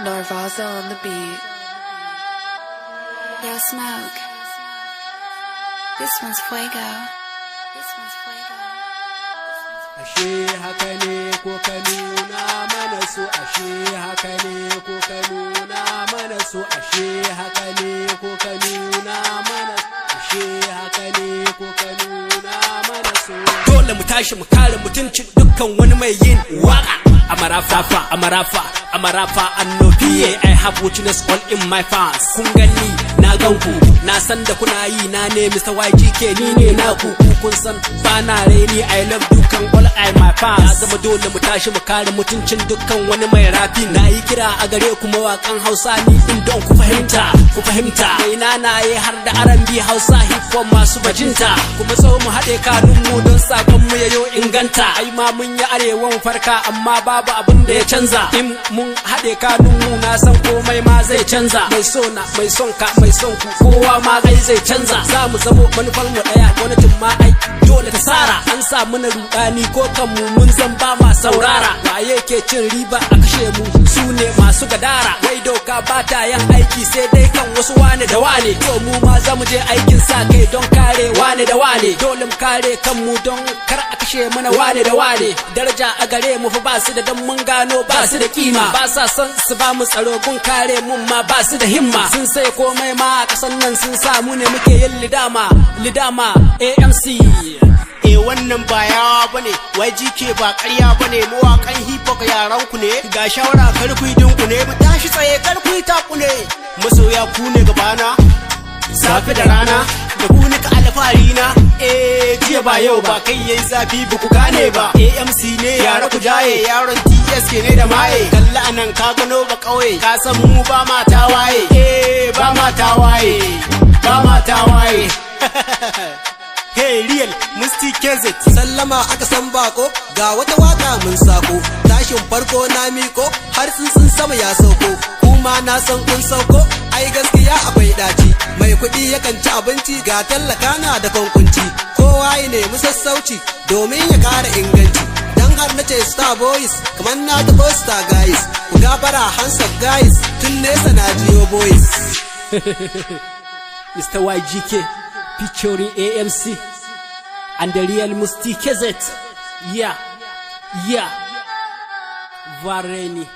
Narvaza on the beat. Yo, Smoke. This one's Fuego. Ashe haka ne ko ka nuna mana so, ashe haka ne ko ka nuna mana so, ashe haka ne ko ka nuna mana, ashe haka ne ko ka nuna mana so. Dole mu tashi mu kare mutuncin dukkan wani mai yin waka. Amarafa annobiye, I have witness all in my fans. Kun gani na ganku, na san da kuna yi, na ne Mr. YGK, ni ne naku. Kun san ba na reni, I love dukan all I my fans. Ya zama dole mu tashi mu kare mutuncin dukkan wani mai rafi. Na yi kira a gare ku mawakan Hausa ni din don ku fahimta. Mai nanaye har da R&B Hausa hip hop masu bajinta. Kuma so mu haɗe kanun mu don sakon mu yayo inganta. Ai ma mun yi arewa mu farka amma babu abin da ya canza. In mun haɗe kanun mu na san komai ma zai canza. Mai so na, mai son ka, mai son ku, kowa ma gai zai canza. Za mu zamo manufar mu ɗaya, gwamnatin ma ai dole ta sara. An sa mana rudani ko kanmu mun zan ba ma saurara. Waye ke cin riba a kashe mu, su ne masu gadara. Wai doka ba ta yan aiki sai dai kan wasu wane da wane. To mu ma za mu je aikin sa kai don kare wane da wane. Dole mu kare kanmu don kar a kashe mana wane da wane. Daraja a gare mu fa ba su da dan mun gano ba su da kima. Ba sa son su ba mu tsaro gun kare mun ma ba su da himma. Sun sai komai ma a kasan nan sun samu ne muke yin lidama AMC. Wannan ba yawa bane, YGK ba ƙarya bane, mawaƙan hip hop yaran ku ne. Ga shawara karku dinku ne, mu tashi tsaye karku taku ne. Masoya ku ne gabana, safe da rana, da ku nika alfahari na. Jiya ba yau ba, kai yayi zafi ba ku gane ba. AMC ne yara ku jaye, yaron TSK ne da maye. Kalla anan ka gano ba ƙauye, ka san mu ba ma tawaye. Ba ma tawaye. Hey real Musti Kezet. Sallama aka san bako, ga wata waka mun sako. Tashin farko na miko, har sun sama ya sauko. Kuma na san kun sauko, ai gaskiya akwai daci. Mai kuɗi yakan ci abinci, ga tallaka na da kunkunci. Kowa ya nemi sassauci domin ya kara inganci. Dan har na ce Star Boys, kamar na taɓo Star Guys. Ku gabara Hansa Guys, tun nesa na jiyo boys. Mr. YGK featuring AMC and the real Musti Kezet. Yeah. Vareni.